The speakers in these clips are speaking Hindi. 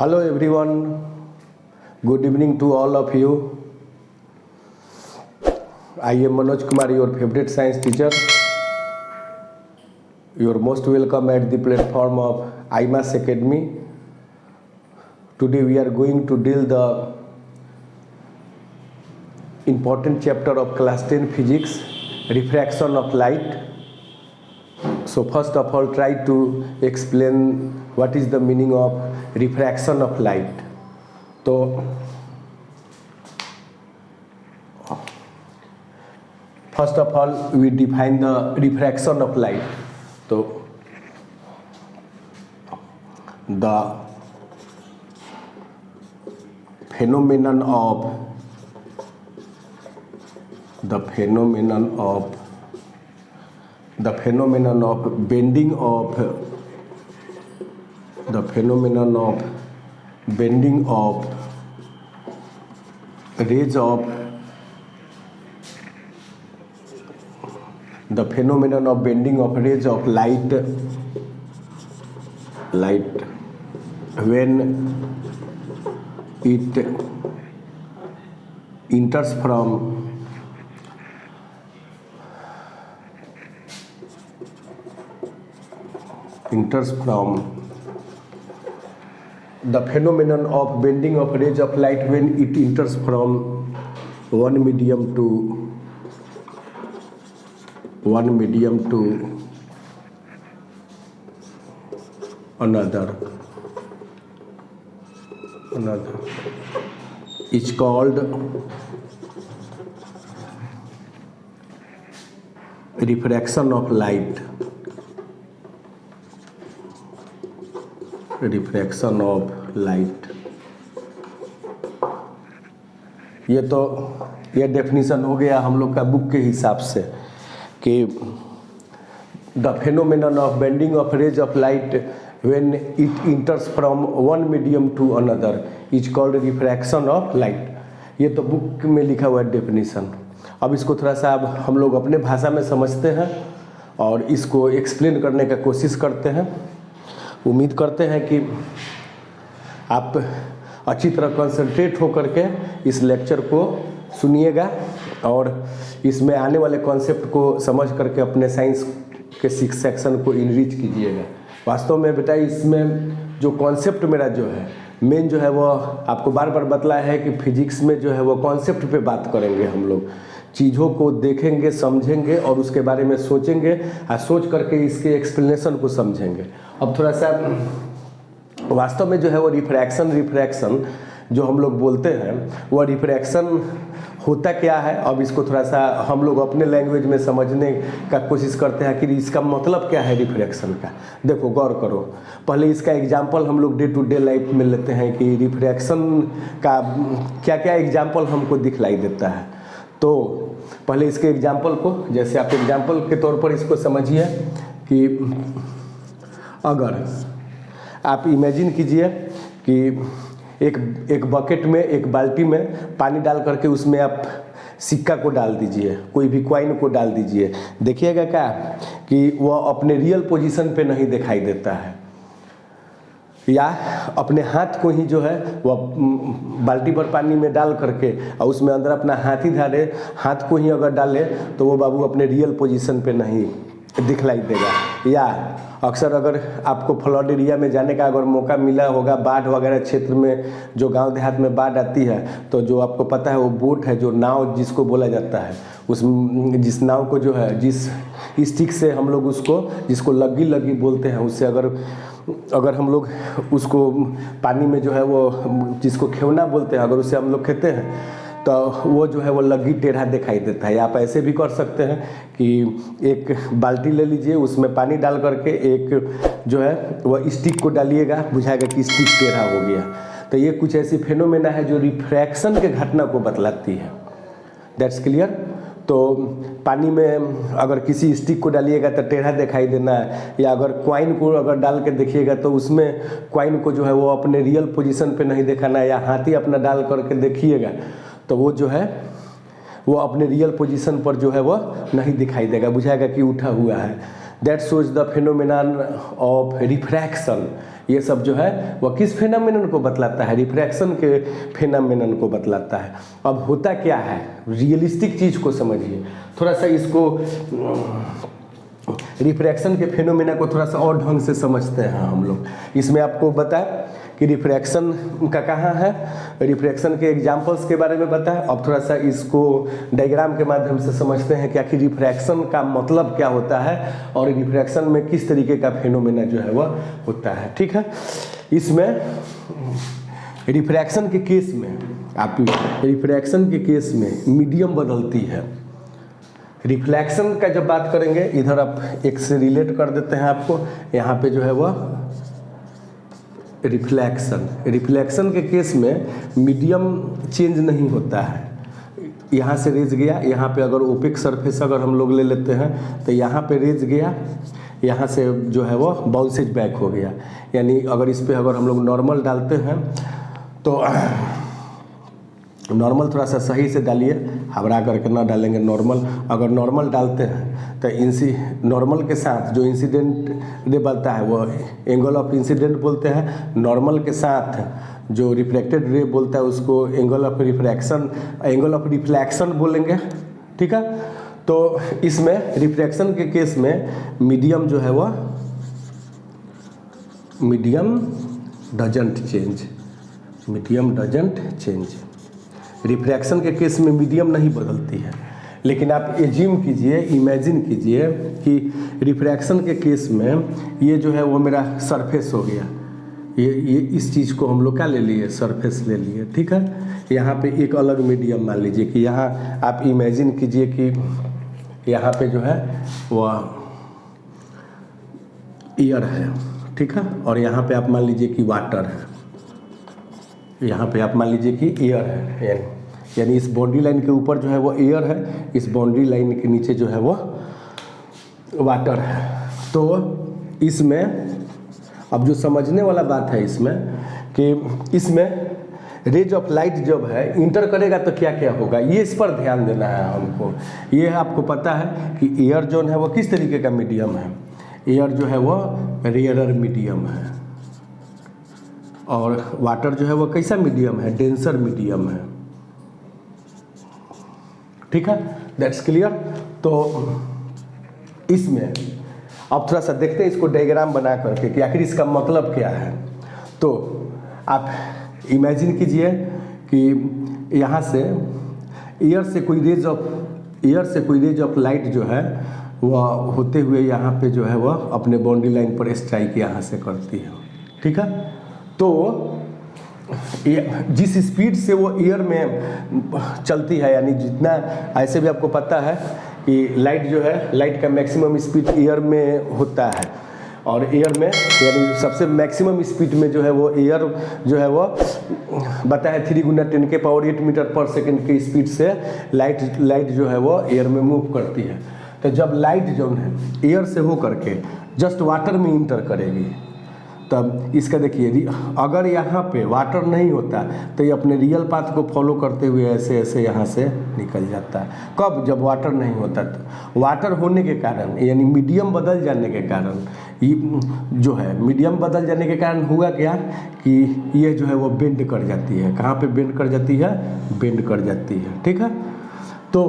Hello everyone, good evening to all of you. I am Manoj Kumar, your favorite science teacher. You are most welcome at the platform of IMAS Academy. Today we are going to deal the important chapter of class 10 physics, refraction of light. So first of all, try to explain what is the meaning of refraction of light. तो first of all we define the refraction of light. तो the phenomenon of bending of rays of light when it enters from the phenomenon of bending of rays of light when it enters from one medium to another is called refraction of light. ये डेफिनेशन हो गया हम लोग का बुक के हिसाब से कि the phenomenon of bending of rays of light when it enters from one medium to another is called refraction of light. ये तो बुक में लिखा हुआ है डेफिनेशन। अब इसको थोड़ा सा अब हम लोग अपने भाषा में समझते हैं और इसको एक्सप्लेन करने का कोशिश करते हैं। उम्मीद करते हैं कि आप अच्छी तरह कंसंट्रेट होकर के इस लेक्चर को सुनिएगा और इसमें आने वाले कॉन्सेप्ट को समझ करके अपने साइंस के सेक्शन को इनरिच कीजिएगा। वास्तव में बेटा इसमें जो कॉन्सेप्ट मेरा जो है मेन जो है वो आपको बार बार बतलाया है कि फिजिक्स में जो है वो कॉन्सेप्ट पे बात करेंगे। हम लोग चीज़ों को देखेंगे, समझेंगे और उसके बारे में सोचेंगे और सोच करके इसके एक्सप्लेनेशन को समझेंगे। अब थोड़ा सा वास्तव में जो है वो रिफ्रैक्शन जो हम लोग बोलते हैं वो रिफ्रैक्शन होता क्या है। अब इसको थोड़ा सा हम लोग अपने लैंग्वेज में समझने का कोशिश करते हैं कि इसका मतलब क्या है रिफ्रैक्शन का। देखो गौर करो, पहले इसका एग्जाम्पल हम लोग डे टू डे लाइफ में लेते हैं कि रिफ्रैक्शन का क्या क्या एग्जाम्पल हमको दिखलाई देता है। तो पहले इसके एग्जाम्पल को, जैसे आप एग्जाम्पल के तौर पर इसको समझिए कि अगर आप इमेजिन कीजिए कि एक बकेट में, एक बाल्टी में पानी डाल करके उसमें आप सिक्का को डाल दीजिए, कोई भी कॉइन को डाल दीजिए। देखिएगा क्या कि वह अपने रियल पोजीशन पे नहीं दिखाई देता है, या अपने हाथ को ही जो है वह बाल्टी पर पानी में डाल करके और उसमें अंदर अपना हाथ ही धारे, हाथ को ही अगर डाले तो वो बाबू अपने रियल पोजीशन पे नहीं दिखलाई देगा। या अक्सर अगर आपको फ्लड एरिया में जाने का अगर मौका मिला होगा, बाढ़ वगैरह क्षेत्र में जो गांव देहात में बाढ़ आती है तो जो आपको पता है वो बोट है, जो नाव जिसको बोला जाता है, उस जिस नाव को जो है जिस स्टिक से हम लोग उसको, जिसको लग्गी बोलते हैं, उससे अगर हम लोग उसको पानी में जो है वो जिसको खेवना बोलते हैं, अगर उससे हम लोग खेते हैं तो वो जो है वो लग्गी टेढ़ा दिखाई देता है। आप ऐसे भी कर सकते हैं कि एक बाल्टी ले लीजिए, उसमें पानी डाल करके एक जो है वह स्टिक को डालिएगा, बुझाएगा कि स्टिक टेढ़ा हो गया। तो ये कुछ ऐसी फेनोमेना है जो रिफ्रैक्शन के घटना को बतलाती है। That's clear. तो पानी में अगर किसी स्टिक को डालिएगा तो टेढ़ा दिखाई देना है, या अगर कॉइन को अगर डाल के देखिएगा तो उसमें कॉइन को जो है वो अपने रियल पोजीशन पे नहीं दिखाना है, या हाथ ही अपना डाल करके देखिएगा तो वो जो है वो अपने रियल पोजीशन पर जो है वो नहीं दिखाई देगा, बुझाएगा कि उठा हुआ है। That shows the phenomenon of refraction. ये सब जो है वह किस फेनोमेनन को बतलाता है, रिफ्रैक्शन के फेनोमेनन को बतलाता है। अब होता क्या है, रियलिस्टिक चीज़ को समझिए, थोड़ा सा इसको रिफ्रैक्शन के फेनोमेना को थोड़ा सा और ढंग से समझते हैं हम लोग। इसमें आपको बताया कि रिफ्रैक्शन का कहाँ है, रिफ्रैक्शन के एग्जाम्पल्स के बारे में बताया। अब थोड़ा सा इसको डायग्राम के माध्यम से समझते हैं कि आखिर रिफ्रैक्शन का मतलब क्या होता है और रिफ्रैक्शन में किस तरीके का फेनोमेना जो है वह होता है। ठीक है, इसमें रिफ्रैक्शन के केस में आप रिफ्रैक्शन के केस में मीडियम बदलती है। रिफ्लेक्शन का जब बात करेंगे, इधर आप एक से रिलेट कर देते हैं आपको, यहाँ पे जो है वह रिफ्लेक्शन के केस में मीडियम चेंज नहीं होता है। यहाँ से रेज गया, यहाँ पे अगर ओपेक सरफेस अगर हम लोग ले लेते हैं तो यहाँ पे रेज गया, यहाँ से जो है वो बाउंसेज बैक हो गया। यानी अगर इस पे अगर हम लोग नॉर्मल डालते हैं तो नॉर्मल थोड़ा सा सही से डालिए, घबरा करके ना डालेंगे नॉर्मल। अगर नॉर्मल डालते हैं तो नॉर्मल के साथ जो इंसिडेंट रे बनता है वो एंगल ऑफ इंसिडेंट बोलते हैं, नॉर्मल के साथ जो रिफ्लेक्टेड रे बोलता है उसको एंगल ऑफ रिफ्लेक्शन बोलेंगे। ठीक है, तो इसमें रिफ्लेक्शन के केस में मीडियम जो है वह मीडियम डजंट चेंज। रिफ्रैक्शन के केस में मीडियम नहीं बदलती है। लेकिन आप एज्यूम कीजिए, इमेजिन कीजिए कि रिफ्रैक्शन के केस में ये जो है वो मेरा सरफेस हो गया, ये इस चीज़ को हम लोग क्या ले लिए, सरफेस ले लिए। ठीक है, यहाँ पे एक अलग मीडियम मान लीजिए कि यहाँ आप इमेजिन कीजिए कि यहाँ पे जो है वह एयर है। ठीक है, और यहाँ पे आप मान लीजिए कि वाटर है, यहाँ पे आप मान लीजिए कि एयर है, यानी इस बाउंड्री लाइन के ऊपर जो है वो एयर है, इस बाउंड्री लाइन के नीचे जो है वो वाटर है। तो इसमें अब जो समझने वाला बात है इसमें कि इसमें रेज ऑफ लाइट जब है इंटर करेगा तो क्या क्या होगा, ये इस पर ध्यान देना है हमको। ये आपको पता है कि एयर जो है वो किस तरीके का मीडियम है, एयर जो है वो रेयरर मीडियम है, और वाटर जो है वो कैसा मीडियम है, डेंसर मीडियम है। ठीक है, दैट्स क्लियर। तो इसमें अब थोड़ा सा देखते हैं इसको डायग्राम बना करके कि आखिर इसका मतलब क्या है। तो आप इमेजिन कीजिए कि यहाँ से एयर से कोई रेज ऑफ लाइट जो है वह होते हुए यहाँ पे जो है वह अपने बाउंड्री लाइन पर स्ट्राइक यहाँ से करती है। ठीक है, तो जिस स्पीड से वो एयर में चलती है, यानी जितना, ऐसे भी आपको पता है कि लाइट जो है, लाइट का मैक्सिमम स्पीड एयर में होता है, और एयर में यानी सबसे मैक्सिमम स्पीड में जो है वो एयर जो है वो बताया 3 × 10⁸ मीटर पर सेकंड की स्पीड से लाइट जो है वो एयर में मूव करती है। तो जब लाइट जो है एयर से हो करके जस्ट वाटर में इंटर करेगी, तब इसका देखिए, अगर यहाँ पे वाटर नहीं होता तो ये अपने रियल पाथ को फॉलो करते हुए ऐसे ऐसे यहाँ से निकल जाता है। कब, जब वाटर नहीं होता। तो वाटर होने के कारण यानी मीडियम बदल जाने के कारण जो है, मीडियम बदल जाने के कारण हुआ क्या कि ये जो है वो बेंड कर जाती है। कहाँ पे बेंड कर जाती है, बेंड कर जाती है। ठीक है, तो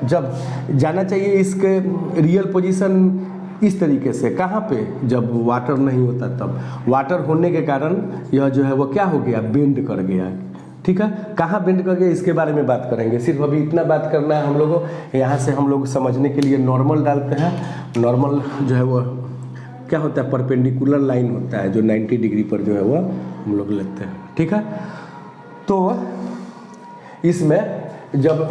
जब जाना चाहिए इसके रियल पोजीशन इस तरीके से, कहाँ पे, जब वाटर नहीं होता तब। वाटर होने के कारण यह जो है वो क्या हो गया, बेंड कर गया। ठीक है, कहाँ बेंड कर गया इसके बारे में बात करेंगे। सिर्फ अभी इतना बात करना है हम लोगों को। यहाँ से हम लोग समझने के लिए नॉर्मल डालते हैं। नॉर्मल जो है वो क्या होता है, परपेंडिकुलर लाइन होता है जो 90 डिग्री पर जो है वो हम लोग लेते हैं। ठीक है, तो इसमें जब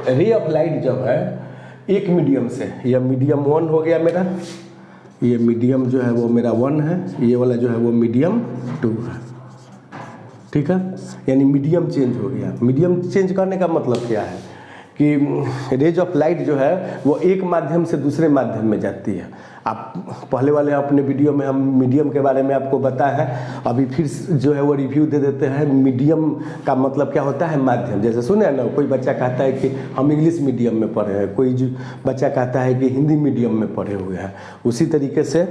रे ऑफ लाइट जब है एक मीडियम से, यह मीडियम 1 हो गया मेरा, ये मीडियम जो है वो मेरा 1 है, ये वाला जो है वो मीडियम 2 है। ठीक है, यानी मीडियम चेंज हो गया। मीडियम चेंज करने का मतलब क्या है कि रेज ऑफ लाइट जो है वो एक माध्यम से दूसरे माध्यम में जाती है। आप पहले वाले अपने वीडियो में हम मीडियम के बारे में आपको बताया है, अभी फिर जो है वो रिव्यू दे देते हैं। मीडियम का मतलब क्या होता है? माध्यम। जैसे सुने ना, कोई बच्चा कहता है कि हम इंग्लिश मीडियम में पढ़े हैं, कोई बच्चा कहता है कि हिंदी मीडियम में पढ़े हुए हैं। उसी तरीके से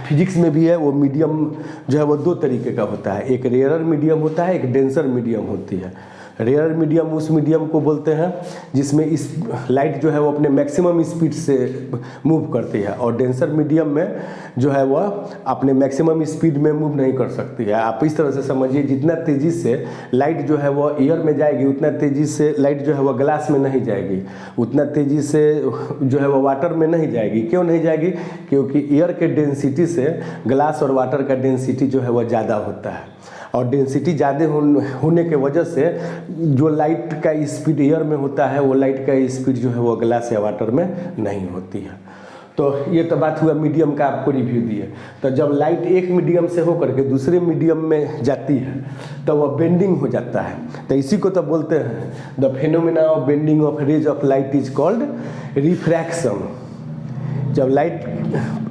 फिजिक्स में भी है, वो मीडियम जो है वो दो तरीके का होता है, एक रेयरर मीडियम होता है, एक डेंसर मीडियम होती है। रेयर मीडियम उस मीडियम को बोलते हैं जिसमें इस लाइट जो है वो अपने मैक्सिमम स्पीड से मूव करती है, और डेंसर मीडियम में जो है वह अपने मैक्सिमम स्पीड में मूव नहीं कर सकती है। आप इस तरह से समझिए, जितना तेज़ी से लाइट जो है वह एयर में जाएगी, उतना तेज़ी से लाइट जो है वह ग्लास में नहीं जाएगी, उतना तेज़ी से जो है वह वाटर में नहीं जाएगी। क्यों नहीं जाएगी? क्योंकि एयर के डेंसिटी से ग्लास और वाटर का डेंसिटी जो है वह ज़्यादा होता है, और डेंसिटी ज़्यादा होने के वजह से जो लाइट का स्पीड एयर में होता है, वो लाइट का स्पीड जो है वो ग्लास या वाटर में नहीं होती है। तो ये तो बात हुआ मीडियम का, आपको रिव्यू दिए। तो जब लाइट एक मीडियम से होकर के दूसरे मीडियम में जाती है तो वह बेंडिंग हो जाता है। तो इसी को तो बोलते हैं the phenomena of bending of rays of light is called refraction. जब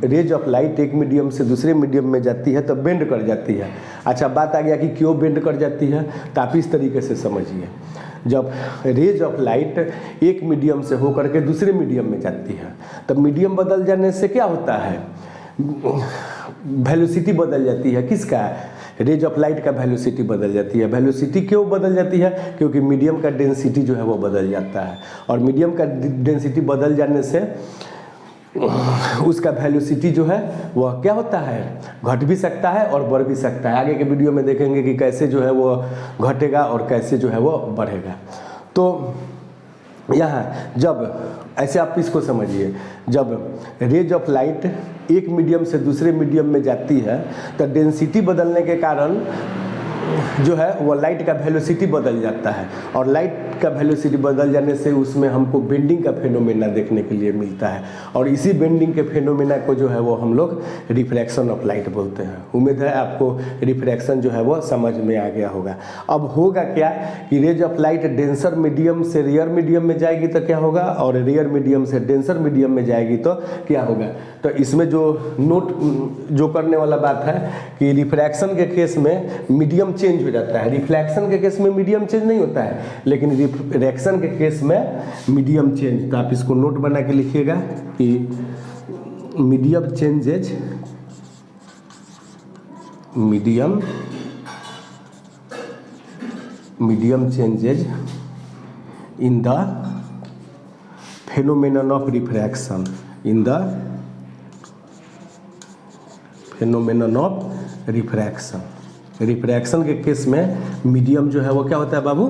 रेज ऑफ लाइट एक मीडियम से दूसरे मीडियम में जाती है तो बेंड कर जाती है। अच्छा, बात आ गया कि क्यों बेंड कर जाती है, तो आप इस तरीके से समझिए। जब रेज ऑफ लाइट एक मीडियम से होकर के दूसरे मीडियम में जाती है तो मीडियम बदल जाने से क्या होता है? वेलोसिटी बदल जाती है। किसका? रेज ऑफ लाइट का वेलोसिटी बदल जाती है। वेलोसिटी क्यों बदल जाती है? क्योंकि मीडियम का डेंसिटी जो है वो बदल जाता है, और मीडियम का डेंसिटी बदल जाने से उसका वेलोसिटी जो है वह क्या होता है? घट भी सकता है और बढ़ भी सकता है। आगे के वीडियो में देखेंगे कि कैसे जो है वो घटेगा और कैसे जो है वो बढ़ेगा। तो यहाँ जब ऐसे आप इसको समझिए, जब रेज ऑफ लाइट एक मीडियम से दूसरे मीडियम में जाती है तो डेंसिटी बदलने के कारण जो है वो लाइट का वेलोसिटी बदल जाता है, और लाइट का वेलोसिटी बदल जाने से उसमें हमको बेंडिंग का फेनोमेना देखने के लिए मिलता है, और इसी बेंडिंग के फेनोमेना को जो है वो हम लोग रिफ्रैक्शन ऑफ लाइट बोलते हैं। उम्मीद है आपको रिफ्रैक्शन जो है वो समझ में आ गया होगा। अब होगा क्या कि rays of light denser medium से रेयर मीडियम में जाएगी तो क्या होगा, और रेयर मीडियम से डेंसर मीडियम में जाएगी तो क्या होगा। तो इसमें जो नोट जो करने वाला बात है कि रिफ्रैक्शन के केस में मीडियम चेंज हो जाता है, रिफ्लेक्शन के केस में मीडियम चेंज नहीं होता है, लेकिन रिफ्रैक्शन के केस में मीडियम चेंज। तो आप इसको नोट बना के लिखिएगा कि medium changes medium changes in the phenomenon of refraction, in the phenomenon of refraction। Refraction के केस में मीडियम जो है वो क्या होता है बाबू?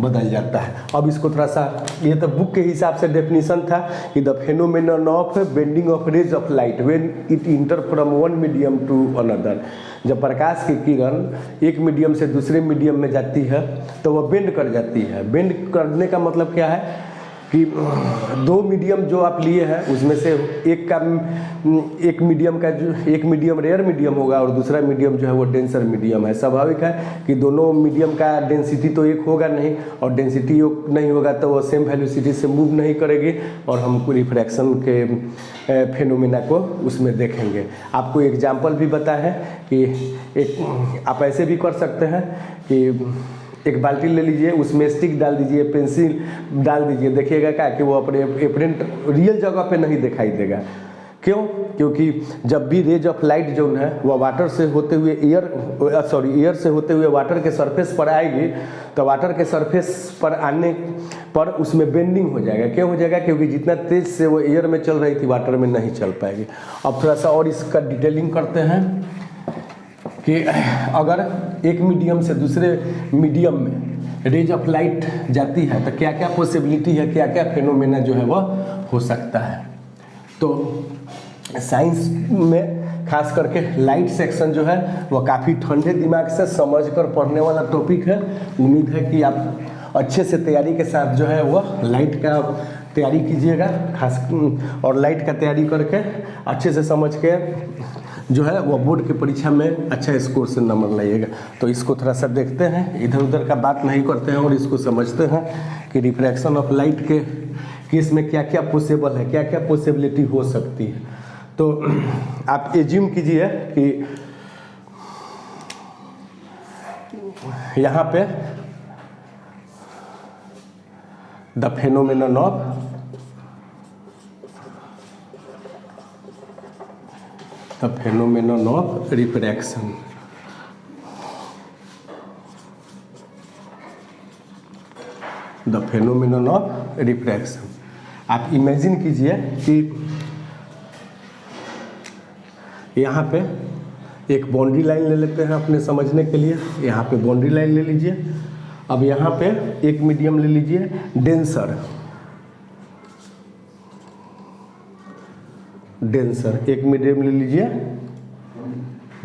बदल जाता है। अब इसको थोड़ा सा, ये तो बुक के हिसाब से डेफिनेशन था कि the phenomenon of bending of rays of light when it enter from one medium to another. जब प्रकाश की किरण एक मीडियम से दूसरे मीडियम में जाती है तो वह बेंड कर जाती है। बेंड करने का मतलब क्या है कि दो मीडियम जो आप लिए हैं उसमें से एक मीडियम रेयर मीडियम होगा और दूसरा मीडियम जो है वो डेंसर मीडियम है। स्वाभाविक है कि दोनों मीडियम का डेंसिटी तो एक होगा नहीं, और डेंसिटी नहीं होगा तो वो सेम वेलोसिटी से मूव नहीं करेगी, और हम रिफ्रैक्शन के फेनोमेना को उसमें देखेंगे। आपको एग्जाम्पल भी बता है कि एक आप ऐसे भी कर सकते हैं कि एक बाल्टी ले लीजिए, उसमें स्टिक डाल दीजिए, पेंसिल डाल दीजिए, देखिएगा क्या कि वो अपने एपरेंट रियल जगह पे नहीं दिखाई देगा। क्यों? क्योंकि जब भी रेज ऑफ लाइट जो है वह वाटर से होते हुए एयर से होते हुए वाटर के सरफेस पर आएगी, तो वाटर के सरफेस पर आने पर उसमें बेंडिंग हो जाएगा। क्यों हो जाएगा? क्योंकि जितना तेज से वो एयर में चल रही थी वाटर में नहीं चल पाएगी। अब थोड़ा सा और इसका डिटेलिंग करते हैं कि अगर एक मीडियम से दूसरे मीडियम में रेज ऑफ लाइट जाती है तो क्या क्या पॉसिबिलिटी है, क्या क्या फेनोमेना जो है वह हो सकता है। तो साइंस में खास करके लाइट सेक्शन जो है वह काफ़ी ठंडे दिमाग से समझकर पढ़ने वाला टॉपिक है। उम्मीद है कि आप अच्छे से तैयारी के साथ जो है वह लाइट का तैयारी कीजिएगा, खास और लाइट का तैयारी करके अच्छे से समझ के जो है वो बोर्ड की परीक्षा में अच्छा स्कोर से नंबर लाइएगा। तो इसको थोड़ा सा देखते हैं, इधर उधर का बात नहीं करते हैं और इसको समझते हैं कि रिफ्रैक्शन ऑफ लाइट के केस में क्या क्या पॉसिबल है, क्या क्या पॉसिबिलिटी हो सकती है। तो आप एज्यूम कीजिए कि यहाँ पे the phenomenon of refraction, the phenomenon of refraction. आप इमेजिन कीजिए कि यहाँ पे एक बाउंड्री लाइन ले लेते हैं अपने समझने के लिए। यहाँ पे बाउंड्री लाइन ले लीजिए। अब यहाँ पे एक मीडियम ले लीजिए डेंसर, एक मीडियम ले लीजिए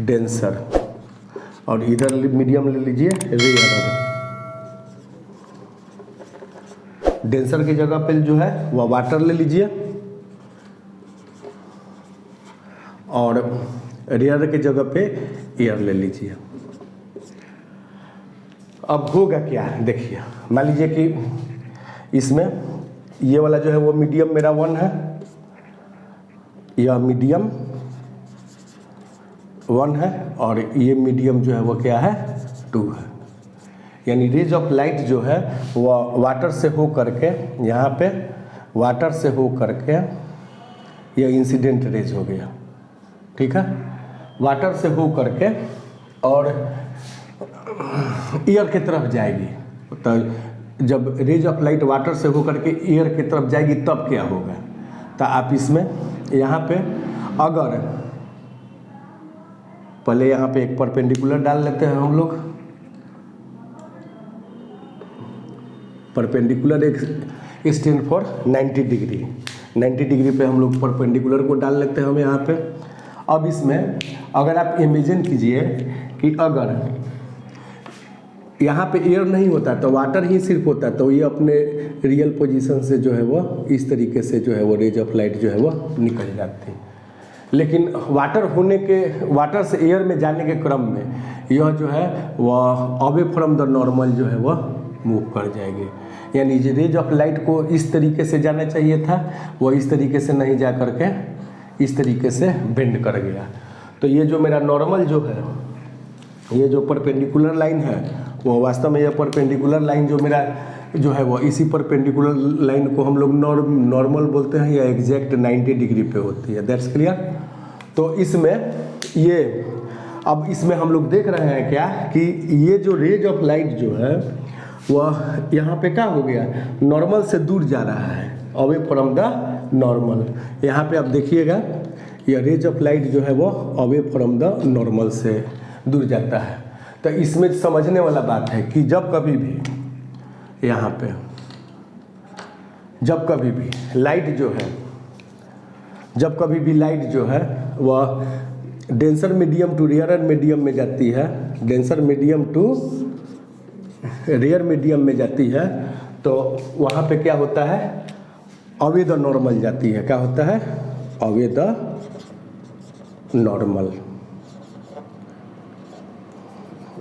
डेंसर, और इधर मीडियम ले लीजिए रेयर। डेंसर की जगह पे जो है वह वाटर ले लीजिए, और रेयर की जगह पे एयर ले लीजिए। अब होगा क्या, देखिए मान लीजिए कि इसमें ये वाला जो है वो मीडियम मेरा 1 है, यह मीडियम 1 है, और ये मीडियम जो है वो क्या है 2 है। यानी रेज ऑफ लाइट जो है वह वाटर से हो करके यहाँ पे वाटर से हो करके यह इंसिडेंट रेज हो गया, ठीक है। वाटर से हो करके और एयर की तरफ जाएगी, तो जब रेज ऑफ लाइट वाटर से हो करके एयर की तरफ जाएगी तब क्या होगा। तो आप इसमें यहाँ पे अगर पहले यहाँ पे एक परपेंडिकुलर डाल लेते हैं हम लोग। परपेंडिकुलर एक स्टैंड फॉर 90 डिग्री, 90 डिग्री पे हम लोग परपेंडिकुलर को डाल लेते हैं हम यहाँ पे। अब इसमें अगर आप इमेजिन कीजिए कि अगर यहाँ पे एयर नहीं होता तो वाटर ही सिर्फ होता, तो ये अपने रियल पोजीशन से जो है वो इस तरीके से जो है वो रेज ऑफ लाइट जो है वो निकल जाती है। लेकिन वाटर से एयर में जाने के क्रम में यह जो है वह अवे फ्रॉम द नॉर्मल जो है वह मूव कर जाएगी। यानी जो रेज ऑफ लाइट को इस तरीके से जाना चाहिए था वो इस तरीके से नहीं जा करके इस तरीके से बेंड कर गया। तो ये जो मेरा नॉर्मल जो है, ये जो परपेंडिकुलर लाइन है वो वास्तव में यह परपेंडिकुलर लाइन जो मेरा जो है वो इसी परपेंडिकुलर लाइन को हम लोग नॉर्मल बोलते हैं, या एग्जैक्ट 90 डिग्री पे होती है। That's clear. तो इसमें ये अब इसमें हम लोग देख रहे हैं क्या कि ये जो रेज ऑफ लाइट जो है वह यहाँ पे क्या हो गया, नॉर्मल से दूर जा रहा है, अवे फ्रॉम द नॉर्मल। यहाँ पे आप देखिएगा यह रेज ऑफ लाइट जो है वो अवे फ्रॉम द नॉर्मल से दूर जाता है। तो इसमें समझने वाला बात है कि जब कभी भी यहाँ पे जब कभी भी लाइट जो है वह denser medium to rare medium में जाती है, denser medium to rare medium में जाती है, तो वहाँ पे क्या होता है, अवे द नॉर्मल जाती है। क्या होता है, away the normal,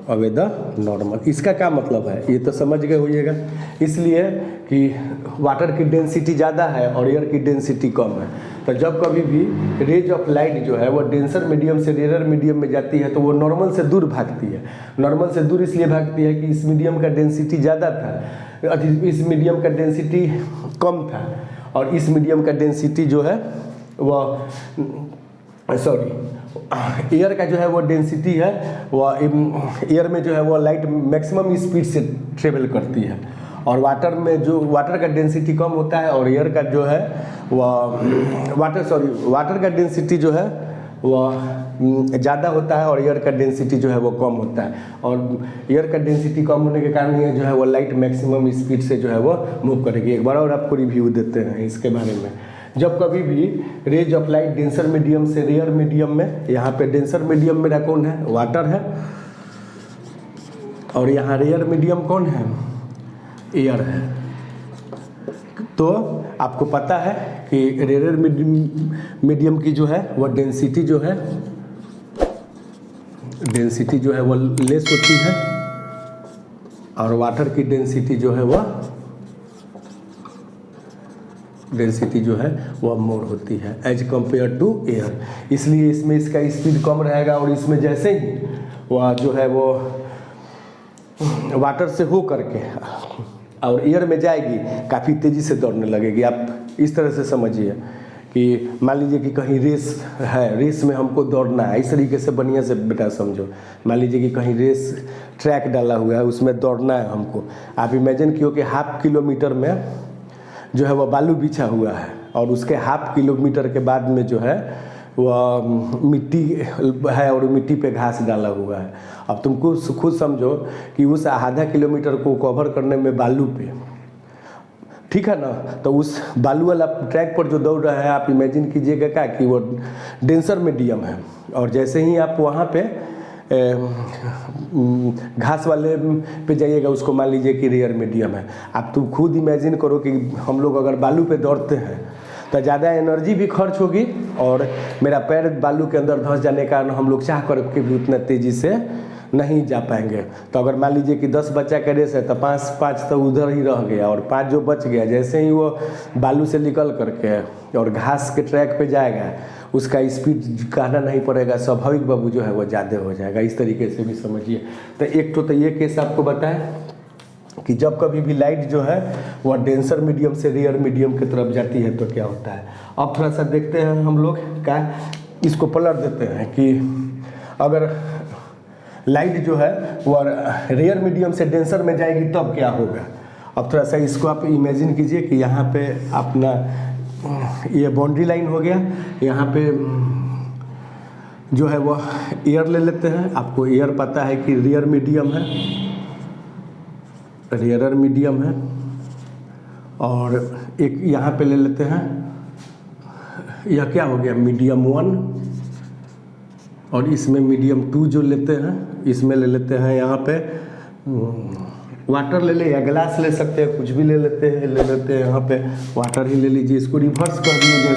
away the normal. इसका क्या मतलब है ये तो समझ गए होइएगा। इसलिए कि वाटर की डेंसिटी ज़्यादा है और एयर की डेंसिटी कम है, तो जब कभी भी रेज ऑफ लाइट जो है वो डेंसर मीडियम से रेयर मीडियम में जाती है तो वो नॉर्मल से दूर भागती है। नॉर्मल से दूर इसलिए भागती है कि इस मीडियम का डेंसिटी ज़्यादा था, इस मीडियम का डेंसिटी कम था, और इस मीडियम का डेंसिटी जो है वह एयर का जो है वो डेंसिटी है वह एयर में जो है वो लाइट मैक्सिमम स्पीड से ट्रेवल करती है, और वाटर में जो वाटर का डेंसिटी कम होता है और एयर का जो है वह वाटर का डेंसिटी जो है वह ज़्यादा होता है और एयर का डेंसिटी जो है वो कम होता है। और एयर का डेंसिटी कम होने के कारण ये जो है वो लाइट मैक्सिमम स्पीड से जो है वो मूव करेगी। एक बार और आपको रिव्यू देते हैं इसके बारे में। जब कभी भी rays of light denser medium से रेयर मीडियम में, यहाँ पे डेंसर मीडियम मेरा कौन है, वाटर है, और यहाँ रेयर मीडियम कौन है, एयर है। तो आपको पता है कि रेयर मीडियम की जो है वह डेंसिटी जो है वो लेस होती है, और वाटर की डेंसिटी जो है वह डेंसिटी जो है वह मोर होती है एज कम्पेयर टू एयर, इसलिए इसमें इसका स्पीड कम रहेगा और इसमें जैसे ही वह जो है वो वाटर से हो करके और एयर में जाएगी काफ़ी तेज़ी से दौड़ने लगेगी। आप इस तरह से समझिए कि मान लीजिए कि कहीं रेस है, रेस में हमको दौड़ना है, इस तरीके से बढ़िया से बेटा समझो। मान लीजिए कि कहीं रेस ट्रैक डाला हुआ है, उसमें दौड़ना है हमको। आप इमेजिन कियो कि हाफ किलोमीटर में जो है वह बालू बिछा हुआ है और उसके हाफ किलोमीटर के बाद में जो है वह मिट्टी है और मिट्टी पे घास डाला हुआ है। अब तुमको खुद समझो कि उस आधा किलोमीटर को कवर करने में बालू पे, ठीक है ना, तो उस बालू वाला ट्रैक पर जो दौड़ रहा है, आप इमेजिन कीजिएगा क्या कि वो डेंसर मीडियम है और जैसे ही आप वहाँ पे घास वाले पे जाइएगा, उसको मान लीजिए कि रेयर मीडियम है। आप तुम खुद इमेजिन करो कि हम लोग अगर बालू पे दौड़ते हैं तो ज़्यादा एनर्जी भी खर्च होगी और मेरा पैर बालू के अंदर धंस जाने के कारण हम लोग चाह करके भी उतना तेज़ी से नहीं जा पाएंगे। तो अगर मान लीजिए कि 10 बच्चा का रेस है तो 5 तो उधर ही रह गया और 5 जो बच गया, जैसे ही वो बालू से निकल करके और घास के ट्रैक पे जाएगा, उसका स्पीड कहना नहीं पड़ेगा, स्वाभाविक बाबू जो है वो ज़्यादा हो जाएगा। इस तरीके से भी समझिए। तो एक तो ये केस आपको बताएं कि जब कभी भी लाइट जो है वह डेंसर मीडियम से रेयर मीडियम की तरफ जाती है तो क्या होता है। अब थोड़ा सा देखते हैं हम लोग क्या, इसको पलट देते हैं कि अगर लाइट जो है वह रेयर मीडियम से डेंसर में जाएगी तब क्या होगा। अब थोड़ा सा इसको आप इमेजिन कीजिए कि यहाँ पे अपना ये बाउंड्री लाइन हो गया, यहाँ पे जो है वह एयर ले लेते हैं। आपको एयर पता है कि रेयर मीडियम है, रेयर मीडियम है, और एक यहाँ पे ले लेते हैं, यह क्या हो गया मीडियम 1, और इसमें मीडियम 2 जो लेते हैं, इसमें ले लेते हैं यहाँ पे वाटर ले ले या गिलास ले सकते हैं, कुछ भी ले लेते हैं यहाँ पे वाटर ही ले लीजिए। इसको रिवर्स कर दिए,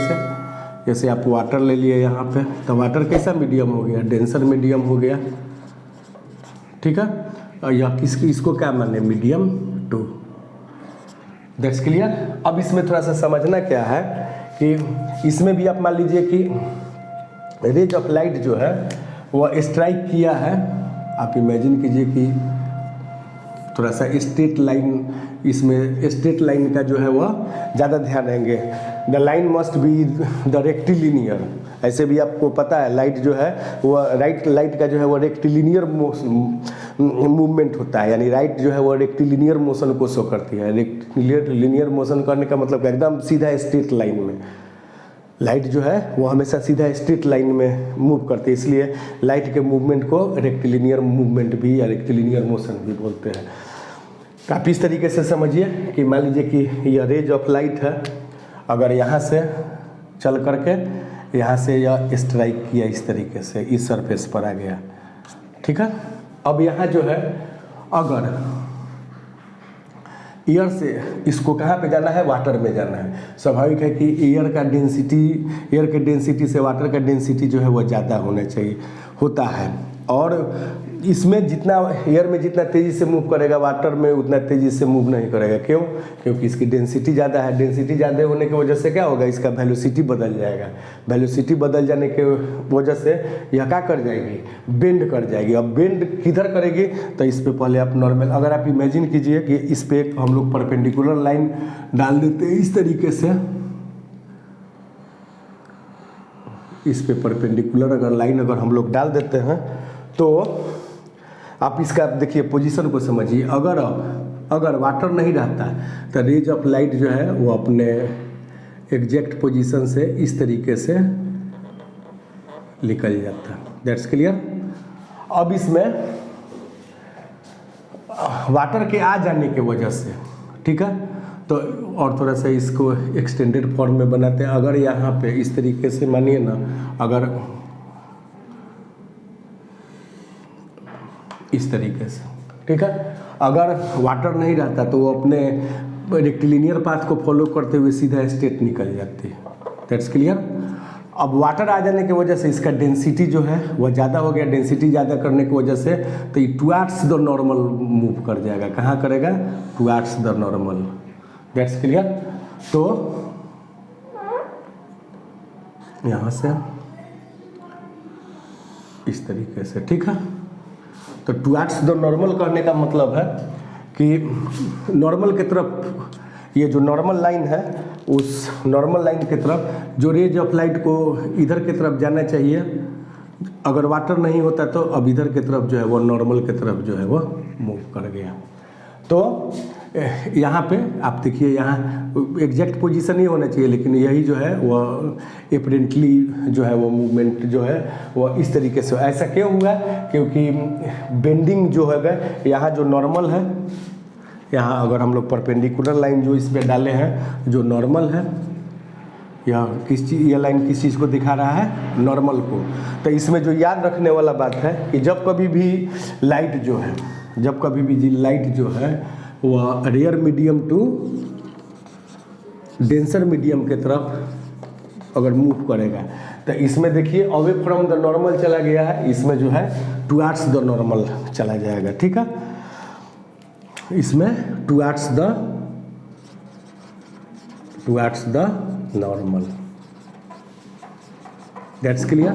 जैसे आप वाटर ले लिए यहाँ पे, तो वाटर कैसा मीडियम हो गया, डेंसर मीडियम हो गया, ठीक है। और यह इसको क्या माने, मीडियम 2। That's clear. अब इसमें थोड़ा सा समझना क्या है कि इसमें भी आप मान लीजिए कि रेज ऑफ लाइट जो है वह स्ट्राइक किया है। आप इमेजिन कीजिए कि थोड़ा सा स्ट्रेट लाइन, इसमें स्ट्रेट लाइन का जो है वह ज़्यादा ध्यान देंगे। The line must be the rectilinear. ऐसे भी आपको पता है लाइट जो है वह लाइट का जो है वह रेक्टिलिनियर मूवमेंट होता है, यानी लाइट जो है वह रेक्टिलिनियर मोशन को शो करती है। रेक्टिलिनियर मोशन करने का मतलब एकदम सीधा स्ट्रेट लाइन में लाइट जो है वो हमेशा सीधा स्ट्रेट लाइन में मूव करती है, इसलिए लाइट के मूवमेंट को रेक्टिलिनियर मूवमेंट भी या रेक्टिलिनियर मोशन भी बोलते हैं। आप इस तरीके से समझिए कि मान लीजिए कि यह रेज ऑफ लाइट है, अगर यहाँ से चल करके यहाँ से यह स्ट्राइक किया इस तरीके से, इस सरफेस पर आ गया, ठीक है। अब यहाँ जो है अगर एयर से इसको कहाँ पे जाना है, वाटर में जाना है। स्वाभाविक है कि एयर के डेंसिटी से वाटर का डेंसिटी जो है वो ज़्यादा होना चाहिए, होता है। और इसमें जितना एयर में जितना तेज़ी से मूव करेगा, वाटर में उतना तेज़ी से मूव नहीं करेगा। क्यों? क्योंकि इसकी डेंसिटी ज़्यादा है। डेंसिटी ज़्यादा होने की वजह से क्या होगा, इसका वेलोसिटी बदल जाएगा। वेलोसिटी बदल जाने के वजह से यह क्या कर जाएगी, बेंड कर जाएगी। अब बेंड किधर करेगी, तो इस पर पहले आप नॉर्मल, अगर आप इमेजिन कीजिए कि इस पर हम लोग परपेंडिकुलर लाइन डाल देते हैं इस तरीके से, इस पे परपेंडिकुलर अगर लाइन अगर हम लोग डाल देते हैं तो आप इसका देखिए पोजीशन को समझिए। अगर वाटर नहीं रहता तो रेज ऑफ लाइट जो है वो अपने एग्जैक्ट पोजीशन से इस तरीके से निकल जाता है। That's clear. अब इसमें वाटर के आ जाने के वजह से, ठीक है, तो और थोड़ा सा इसको एक्सटेंडेड फॉर्म में बनाते हैं। अगर यहाँ पे इस तरीके से मानिए ना, अगर इस तरीके से, ठीक है, अगर वाटर नहीं रहता तो वो अपने रेक्टिलिनियर पाथ को फॉलो करते हुए सीधा स्ट्रेट निकल जाती है। That's clear. अब वाटर आ जाने की वजह से इसका डेंसिटी जो है वह ज़्यादा हो गया। डेंसिटी ज़्यादा करने की वजह से तो ये टुवार्ड्स द नॉर्मल मूव कर जाएगा। कहाँ करेगा, towards the normal. That's clear. तो यहाँ से इस तरीके से, ठीक है। तो टुवर्ड्स द नॉर्मल कहने का मतलब है कि नॉर्मल की तरफ, ये जो नॉर्मल लाइन है उस नॉर्मल लाइन की तरफ जो रेज ऑफ लाइट को इधर की तरफ जाना चाहिए, अगर वाटर नहीं होता तो अब इधर की तरफ जो है वो नॉर्मल की तरफ जो है वो मूव कर गया। तो यहाँ पे आप देखिए, यहाँ एग्जैक्ट पोजीशन ही होना चाहिए, लेकिन यही जो है वो एपरेंटली जो है वो मूवमेंट जो है वो इस तरीके से। ऐसा क्यों हुआ? क्योंकि बेंडिंग जो है यहाँ जो नॉर्मल है, यहाँ अगर हम लोग परपेंडिकुलर लाइन जो इस पर डाले हैं जो नॉर्मल है, या किस चीज़, ये लाइन किस चीज़ को दिखा रहा है? नॉर्मल को। तो इसमें जो याद रखने वाला बात है कि जब कभी भी लाइट जो है, जब कभी भी लाइट जो है वह rare medium to denser medium के तरफ अगर मूव करेगा, तो इसमें देखिए अवे फ्रॉम द नॉर्मल चला गया है, इसमें जो है टुवर्ड्स द नॉर्मल चला जाएगा, ठीक है। इसमें towards the normal, that's clear.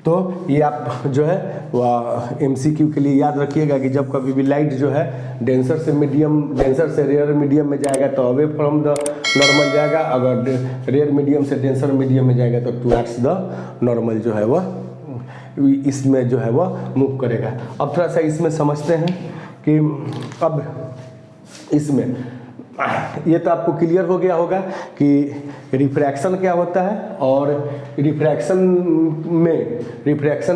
तो ये आप जो है वह एमसीक्यू के लिए याद रखिएगा कि जब कभी भी लाइट जो है डेंसर से मीडियम, डेंसर से रेयर मीडियम में जाएगा तो अवे फ्रॉम द नॉर्मल जाएगा, अगर रेयर मीडियम से डेंसर मीडियम में जाएगा तो टुवर्ड्स द नॉर्मल जो है वह इसमें जो है वह मूव करेगा। अब थोड़ा सा इसमें समझते हैं कि अब इसमें ये तो आपको क्लियर हो गया होगा कि रिफ्रैक्शन क्या होता है, और रिफ्रैक्शन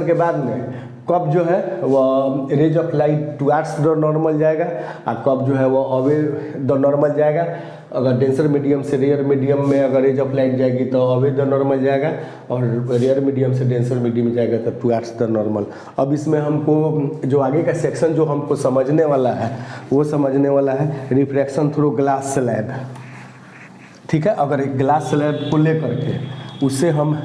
के बाद में कब जो है वह rays of light towards the normal जाएगा और कब जो है वह अवे द नॉर्मल जाएगा। अगर डेंसर मीडियम से रेयर मीडियम में अगर रेज ऑफ लाइट जाएगी तो अवे द नॉर्मल जाएगा, और रेयर मीडियम से डेंसर मीडियम जाएगा तो टुवर्ड्स द नॉर्मल। अब इसमें हमको जो आगे का सेक्शन जो हमको समझने वाला है वो समझने वाला है रिफ्रैक्शन थ्रू ग्लास स्लैब, ठीक है। अगर एक ग्लास स्लैब को लेकर के उससे हम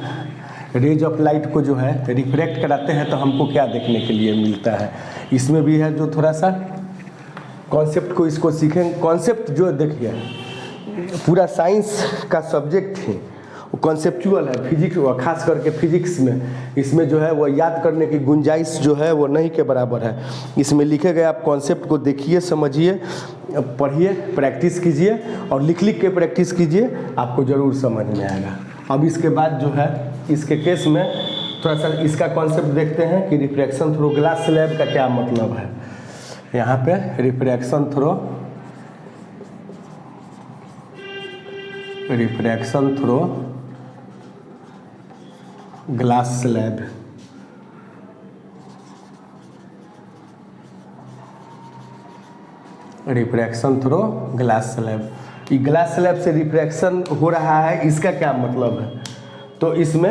रेज ऑफ लाइट को जो है रिफ्रैक्ट कराते हैं तो हमको क्या देखने के लिए मिलता है, इसमें भी है जो थोड़ा सा कॉन्सेप्ट को इसको सीखेंगे। कॉन्सेप्ट जो देखिए पूरा साइंस का सब्जेक्ट है वो कॉन्सेप्चुअल है, फिजिक्स, खास करके फिजिक्स में इसमें जो है वो याद करने की गुंजाइश जो है वो नहीं के बराबर है। इसमें लिखे गए आप कॉन्सेप्ट को देखिए, समझिए, पढ़िए, प्रैक्टिस कीजिए और लिख लिख के प्रैक्टिस कीजिए, आपको ज़रूर समझ में आएगा। अब इसके बाद जो है इसके केस में थोड़ा सा इसका कॉन्सेप्ट देखते हैं कि रिफ्रैक्शन थ्रू ग्लास स्लैब का क्या मतलब है। यहाँ पे refraction through glass slab, refraction through glass slab, ये ग्लास स्लैब से रिफ्रैक्शन हो रहा है, इसका क्या मतलब है? तो इसमें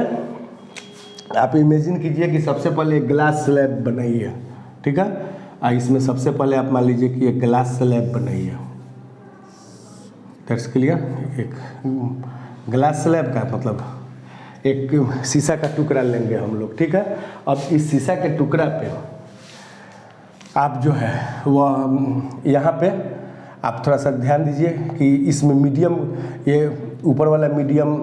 आप इमेजिन कीजिए कि सबसे पहले एक ग्लास स्लैब बनाई है, ठीक है। इसमें सबसे पहले आप मान लीजिए कि एक ग्लास स्लैब बनाई है, दैट्स क्लियर। एक ग्लास स्लैब का मतलब एक शीशा का टुकड़ा लेंगे हम लोग, ठीक है। अब इस शीशा के टुकड़ा पे आप जो है वह यहाँ पे आप थोड़ा सा ध्यान दीजिए कि इसमें मीडियम, ये ऊपर वाला मीडियम,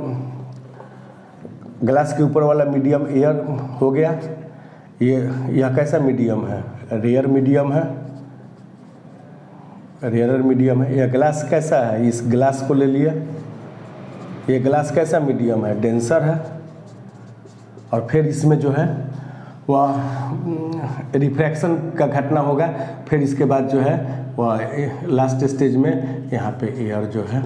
ग्लास के ऊपर वाला मीडियम एयर हो गया। यह कैसा मीडियम है? रेयर मीडियम है, रेयर मीडियम है। यह ग्लास कैसा है? इस ग्लास को ले लिया, ये ग्लास कैसा मीडियम है? डेंसर है। और फिर इसमें जो है वह रिफ्रैक्शन का घटना होगा, फिर इसके बाद जो है वह लास्ट स्टेज में यहाँ पे एयर जो है,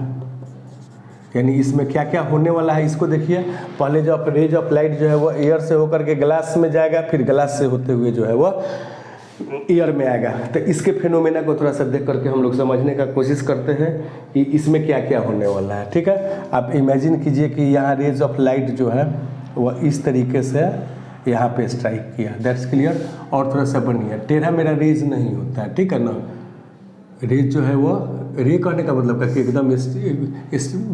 यानी इसमें क्या क्या होने वाला है इसको देखिए। पहले जो रेज ऑफ लाइट जो है वो एयर से होकर के ग्लास में जाएगा, फिर ग्लास से होते हुए जो है वो एयर में आएगा। तो इसके फिनोमेना को थोड़ा सा देख करके हम लोग समझने का कोशिश करते हैं कि इसमें क्या क्या होने वाला है, ठीक है। आप इमेजिन कीजिए कि यहाँ रेज ऑफ लाइट जो है वह इस तरीके से यहाँ पे स्ट्राइक किया, दैट्स क्लियर। और थोड़ा सा बनिए, टेढ़ा मेरा रेज नहीं होता है, ठीक है ना। रेज जो है वो रे कहने का मतलब कि एकदम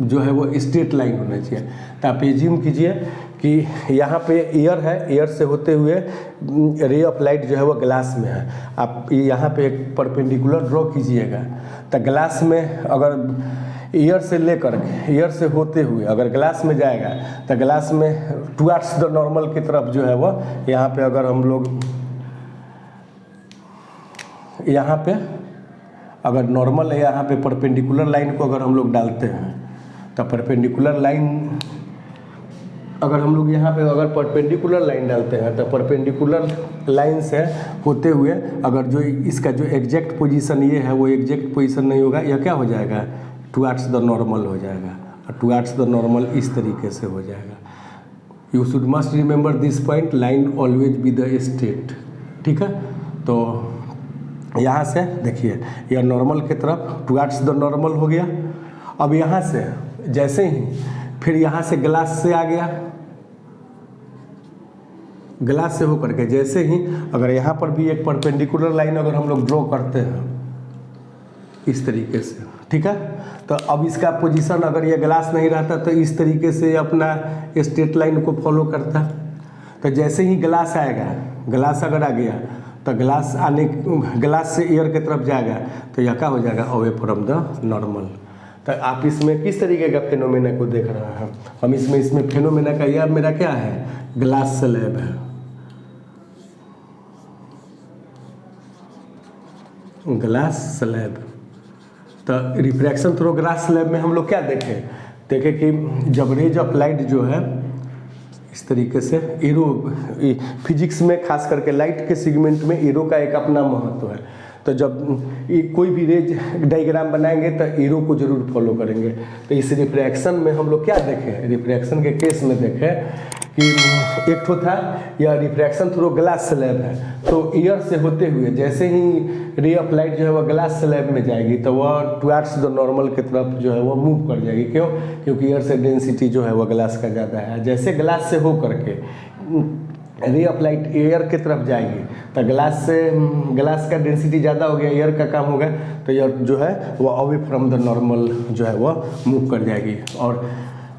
जो है वो स्ट्रेट लाइन होना चाहिए। तो आप एज्यूम कीजिए कि यहाँ पे एयर है, एयर से होते हुए रे ऑफ लाइट जो है वो ग्लास में है। आप यहाँ पे एक परपेंडिकुलर ड्रॉ कीजिएगा, तो ग्लास में अगर एयर से लेकर के एयर से होते हुए अगर ग्लास में जाएगा तो ग्लास में टुवर्ड्स द नॉर्मल की तरफ जो है वो यहाँ पे अगर हम लोग यहाँ पे अगर नॉर्मल है यहाँ पे परपेंडिकुलर लाइन को अगर हम लोग डालते हैं तो परपेंडिकुलर लाइन अगर हम लोग यहाँ पे अगर परपेंडिकुलर लाइन डालते हैं तो परपेंडिकुलर लाइन से होते हुए अगर जो इसका जो एग्जैक्ट पोजीशन ये है वो एग्जैक्ट पोजीशन नहीं होगा, यह क्या हो जाएगा, टुवर्ड्स द नॉर्मल हो जाएगा। और टुवर्ड्स द नॉर्मल इस तरीके से हो जाएगा। You should must remember this point, line always be the straight. ठीक है, तो यहाँ से देखिए यह नॉर्मल की तरफ टुवर्ड्स द नॉर्मल हो गया। अब यहाँ से जैसे ही फिर यहाँ से ग्लास से आ गया, ग्लास से होकर के जैसे ही अगर यहाँ पर भी एक परपेंडिकुलर लाइन अगर हम लोग ड्रॉ करते हैं इस तरीके से, ठीक है, तो अब इसका पोजीशन अगर ये ग्लास नहीं रहता तो इस तरीके से अपना स्ट्रेट लाइन को फॉलो करता। तो जैसे ही ग्लास आएगा, ग्लास अगर आ गया तो ग्लास से एयर की तरफ जाएगा तो यह क्या हो जाएगा, अवे फ्रॉम द नॉर्मल। तो आप इसमें किस तरीके का फिनोमेना को देख रहे हैं, हम इसमें फिनोमेना का यह मेरा क्या है, ग्लास स्लैब है। ग्लास स्लैब, तो रिफ्रैक्शन थ्रू ग्लास स्लैब में हम लोग क्या देखें कि जब रेज ऑफ लाइट जो है इस तरीके से एरो, फिजिक्स में खास करके लाइट के सेगमेंट में एरो का एक अपना महत्व है। तो जब कोई भी रेज डायग्राम बनाएंगे तो एरो को जरूर फॉलो करेंगे। तो इस रिफ्रैक्शन में हम लोग क्या देखें, रिफ्रैक्शन के केस में देखें कि एक तो था यह रिफ्रैक्शन थ्रू ग्लास स्लैब है, तो एयर से होते हुए जैसे ही रे ऑफ लाइट जो है वह ग्लास स्लैब में जाएगी तो वह टुवर्ड्स द नॉर्मल की तरफ जो है वह मूव कर जाएगी। क्यों, क्योंकि एयर से डेंसिटी जो है वह ग्लास का ज़्यादा है। जैसे ग्लास से हो करके रे ऑफ लाइट एयर की तरफ जाएगी तो ग्लास का डेंसिटी ज़्यादा हो गया, एयर का कम हो गया, तो एयर जो है वह अवे फ्रॉम द नॉर्मल जो है वह मूव कर जाएगी। और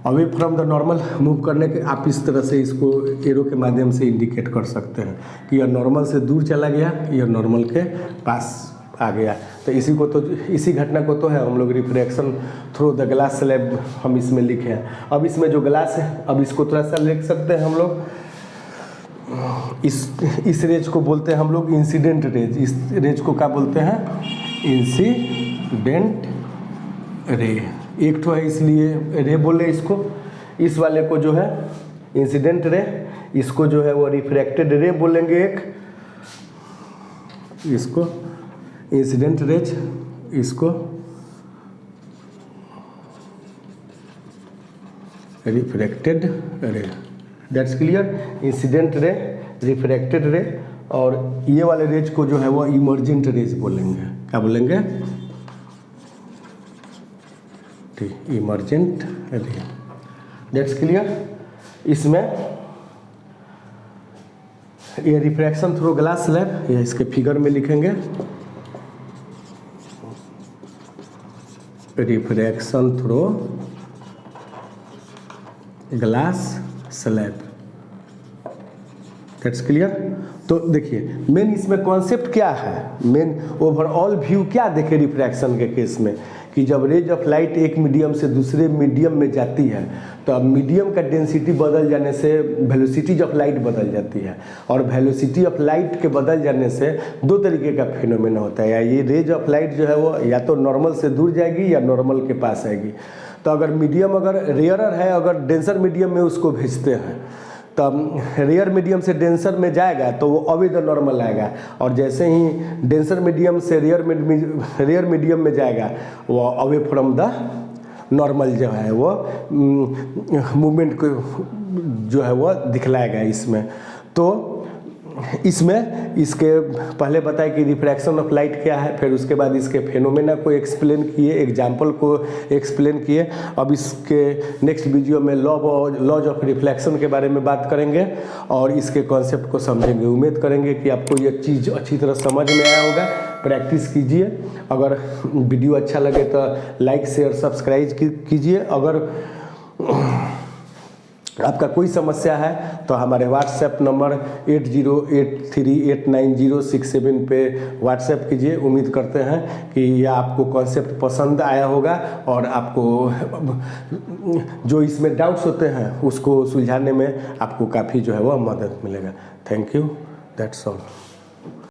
away from the normal move करने के आप इस तरह से इसको एरो के माध्यम से इंडिकेट कर सकते हैं कि यह नॉर्मल से दूर चला गया, यह नॉर्मल के पास आ गया। तो इसी घटना को तो है हम लोग refraction through the glass slab हम इसमें लिखे हैं। अब इसमें जो ग्लास है, अब इसको थोड़ा सा लिख सकते हैं हम लोग, इस रेज को बोलते हैं हम लोग इंसिडेंट रेज। इस रेज को क्या बोलते हैं, इंसिडेंट रे। एक तो है इसलिए रे बोले इसको, इस वाले को जो है इंसिडेंट रे, इसको जो है वो रिफ्रैक्टेड रे बोलेंगे एक, इसको इंसिडेंट रेज, इसको रिफ्रैक्टेड रे। That's clear, incident ray, refracted रे, और ये वाले रेज को जो है वो इमर्जेंट रेज बोलेंगे। क्या बोलेंगे, इमर्जेंट रे। That's clear. इसमें ये रिफ्रैक्शन थ्रू ग्लास स्लैब, ये इसके फिगर में लिखेंगे, refraction through glass slab. That's clear. तो देखिए मेन इसमें कॉन्सेप्ट क्या है, मेन ओवरऑल व्यू क्या देखे रिफ्रैक्शन के केस में, कि जब रेज ऑफ लाइट एक मीडियम से दूसरे मीडियम में जाती है तो अब मीडियम का डेंसिटी बदल जाने से वेलोसिटी ऑफ लाइट बदल जाती है। और वेलोसिटी ऑफ लाइट के बदल जाने से दो तरीके का फिनोमेना होता है, या ये रेज ऑफ लाइट जो है वो या तो नॉर्मल से दूर जाएगी या नॉर्मल के पास आएगी। तो अगर मीडियम अगर रेयरर है, अगर डेंसर मीडियम में उसको भेजते हैं तब रेयर मीडियम से डेंसर में जाएगा तो वो अवे द नॉर्मल आएगा, और जैसे ही डेंसर मीडियम से रेयर मीडियम में जाएगा वो अवे फ्रॉम द नॉर्मल जो है वो मूवमेंट को जो है वो दिखलाएगा इसमें। तो इसमें इसके पहले बताया कि रिफ्रैक्शन ऑफ लाइट क्या है, फिर उसके बाद इसके फेनोमेना को एक्सप्लेन किए, एग्जाम्पल को एक्सप्लेन किए। अब इसके नेक्स्ट वीडियो में लॉज ऑफ रिफ्लेक्शन के बारे में बात करेंगे और इसके कॉन्सेप्ट को समझेंगे। उम्मीद करेंगे कि आपको ये चीज़ अच्छी तरह समझ में आया होगा। प्रैक्टिस कीजिए। अगर वीडियो अच्छा लगे तो लाइक शेयर सब्सक्राइब कीजिए। अगर आपका कोई समस्या है तो हमारे व्हाट्सएप नंबर 80838906 पे व्हाट्सएप कीजिए। उम्मीद करते हैं कि यह आपको कॉन्सेप्ट पसंद आया होगा और आपको जो इसमें डाउट्स होते हैं उसको सुलझाने में आपको काफ़ी जो है वह मदद मिलेगा। Thank you, that's all.